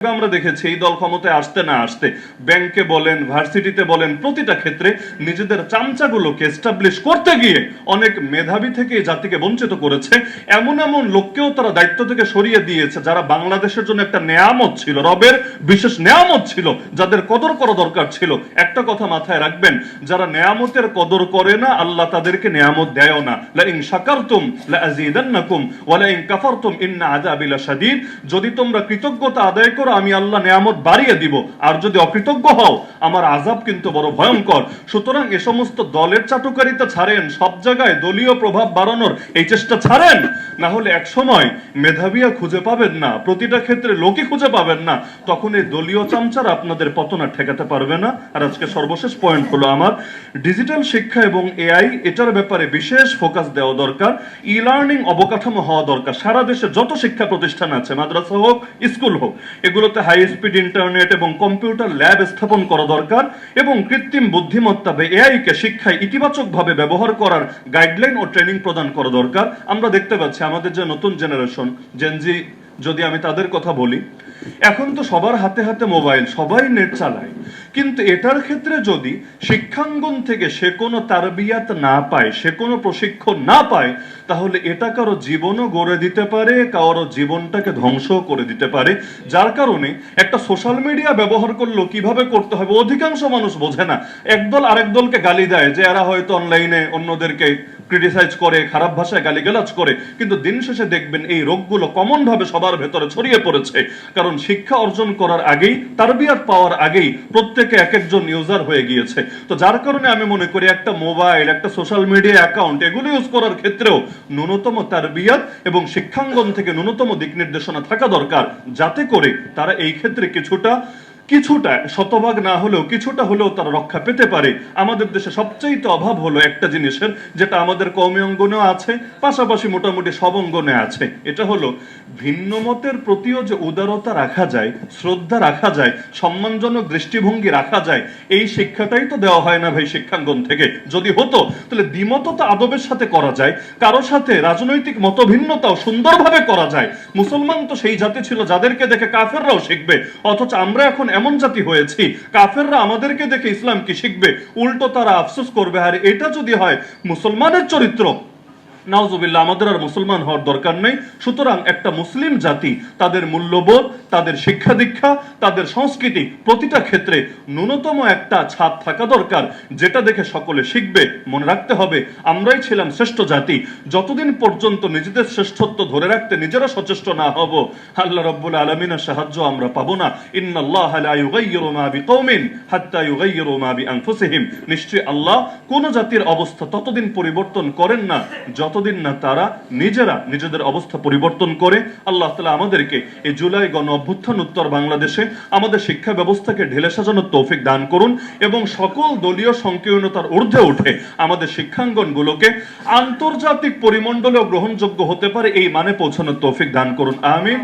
আমরা দেখেছি এই দল ক্ষমতায় আসতে না আসতে ব্যাংকে বলেন, ভার্সিটিতে বলেন, প্রতিটা ক্ষেত্রে নিজেদের চামচাগুলোকে এস্টাবলিশ করতে গিয়ে অনেক মেধাবী থেকে এই জাতিকে বঞ্চিত করেছে। এমন এমন লোককেও তারা দায়িত্ব থেকে সরিয়ে দিয়েছে যারা বাংলাদেশের জন্য একটা নেয়ামত ছিল, রবের বিশেষ নেয়ামত ছিল, যাদের কদর করা দরকার ছিল। একটা কথা মাথায় রাখবেন, যারা নেয়ামতের কদর করে না আল্লাহ তাদেরকে নেয়ামত দেয়ও না। লা ইন শাকারতুম লা আযীদান্নাকুম ওয়া লা ইন কাফারতুম ইন্না আযাবি লাশাদীদ। যদি তোমরা কৃতজ্ঞতা আদায় করো আমি আল্লাহ নেয়ামত বাড়িয়ে দিব, আর যদি অকৃতজ্ঞ হও আমার আযাব কিন্তু বড় ভয়ঙ্কর। সুতরাং এ সমস্ত দলের চাটুকারিতা ছাড়েন, সব জায়গায় দলীয় প্রভাব বাড়ানোর এই চেষ্টা ছাড়েন, না হলে এক সময় মেধাবীরা খুঁজে পাবেন না, প্রতিটা ক্ষেত্রে লোকই খুঁজে পাবেন না, তখন এই দলীয় চামচারা আপনাদের পতন আর ঠেকাতে পারবে না। আর আজকে সর্বশেষ পয়েন্ট হলো আমার, ডিজিটাল শিক্ষা এবং এআই এটার ব্যাপারে বিশেষ ফোকাস দেওয়া দরকার। ই লার্নিং অবকাঠামো হওয়া দরকার। সারা দেশে যত শিক্ষা প্রতিষ্ঠান আছে, মাদ্রাসা হোক, স্কুল হোক, এগুলোতে হাই স্পিড ইন্টারনেট এবং কম্পিউটার ল্যাব স্থাপন করা দরকার এবং কৃত্রিম বুদ্ধিমত্তা বা এআই কে শিক্ষায় ইতিবাচকভাবে ব্যবহার করার গাইডলাইন ও ট্রেনিং প্রদান করা দরকার। আমরা দেখতে পাচ্ছি আমাদের যে নতুন জেনারেশন জেনজি, যদি আমি তাদের কথা বলি, এখন তো সবার হাতে হাতে মোবাইল, সবাই নেট চালায়, কিন্তু এটার ক্ষেত্রে যদি শিক্ষাঙ্গন থেকে সে কোনো তারবিয়াত না পায়, সে কোনো প্রশিক্ষণ না পায়, তাহলে এটা কারো জীবনও গড়ে দিতে পারে, কারো জীবনটাকে ধ্বংস করে দিতে পারে। যার কারণে একটা সোশ্যাল মিডিয়া ব্যবহার করলেও কিভাবে করতে হবে অধিকাংশ মানুষ বোঝে না। একদল আরেক দলকে গালি দেয় যে এরা হয়তো অনলাইনে অন্যদেরকে ক্রিটিসাইজ করে, খারাপ ভাষায় গালিগালাজ করে, কিন্তু দিন শেষে দেখবেন এই রোগগুলো কমন ভাবে সবার ভেতরে ছড়িয়ে পড়েছে। কারণ শিক্ষা অর্জন করার আগেই, তারবিয়াত পাওয়ার আগেই প্রত্যেকে এক একজন ইউজার হয়ে গিয়েছে। তো যার কারণে আমি মনে করি একটা মোবাইল, একটা সোশ্যাল মিডিয়া অ্যাকাউন্ট, এগুলো ইউজ করার ক্ষেত্রেও ন্যূনতম তারবিয়াত এবং শিক্ষাঙ্গন থেকে ন্যূনতম দিক নির্দেশনা থাকা দরকার, যাতে করে তারা এই ক্ষেত্রে কিছুটা শতভাগ না হলেও কিছুটা হলেও তারা রক্ষা পেতে পারে। আমাদের দেশে সবচেয়ে অভাব হলো একটা জিনিসের, যেটা আমাদের কওমি অঙ্গনেও আছে, পাশাপাশি মোটামুটি সব অঙ্গনে আছে। এটা হলো ভিন্ন মতের প্রতিও যে উদারতা রাখা যায়, শ্রদ্ধা রাখা যায়, সম্মানজনক দৃষ্টিভঙ্গি রাখা যায়, এই শিক্ষাটাই তো দেওয়া হয় না ভাই শিক্ষাঙ্গন থেকে। যদি হতো তাহলে দ্বিমত তো আদবের সাথে করা যায়, কারো সাথে রাজনৈতিক মতভিন্নতাও সুন্দরভাবে করা যায়। মুসলমান তো সেই জাতি ছিল যাদেরকে দেখে কাফেররাও শিখবে, অথচ আমরা এখন এমন জাতি হয়েছি কাফেররা আমাদেরকে দেখে ইসলাম কি শিখবে, উল্টো তারা আফসোস করবে। আর এটা যদি হয় মুসলমানের চরিত্র, নাউজুবিল্লাহ, আমাদের আর মুসলমান হওয়ার দরকার নেই। সুতরাং একটা মুসলিম জাতি তাদের মূল্যবোধ, তাদের শিক্ষা দীক্ষা, তাদের সংস্কৃতি, প্রতিটা ক্ষেত্রে ন্যূনতম একটা ছাপ থাকা দরকার, যেটা দেখে সকলে শিখবে। মনে রাখতে হবে আমরাই ছিলাম শ্রেষ্ঠ জাতি। যতদিন পর্যন্ত নিজেদের শ্রেষ্ঠত্ব ধরে রাখতে নিজেরা সচেষ্ট না হব, আল্লাহ রাব্বুল আলামিনের সাহায্য আমরা পাবো না। ইন্নাল্লাহা লা ইউগাইয়িরু মা বিকওমিন হাত্তা ইউগাইয়িরু মা বিআনফুসিহিম। নিশ্চয়ই আল্লাহ কোন জাতির অবস্থা ততদিন পরিবর্তন করেন না যতদিন না তারা নিজেরা নিজেদের অবস্থা পরিবর্তন করে। আল্লাহ তাআলা আমাদেরকে এই জুলাই গণ অভ্যুত্থান উত্তর বাংলাদেশে আমাদের শিক্ষা ব্যবস্থাকে ঢেলে সাজানোর তৌফিক দান করুন এবং সকল দলীয় সংকীর্ণতার ঊর্ধ্বে উঠে আমাদের শিক্ষাঙ্গনগুলোকে আন্তর্জাতিক পরিমণ্ডলেও গ্রহণযোগ্য হতে পারে এই মানে পৌঁছানোর তৌফিক দান করুন। আমিন।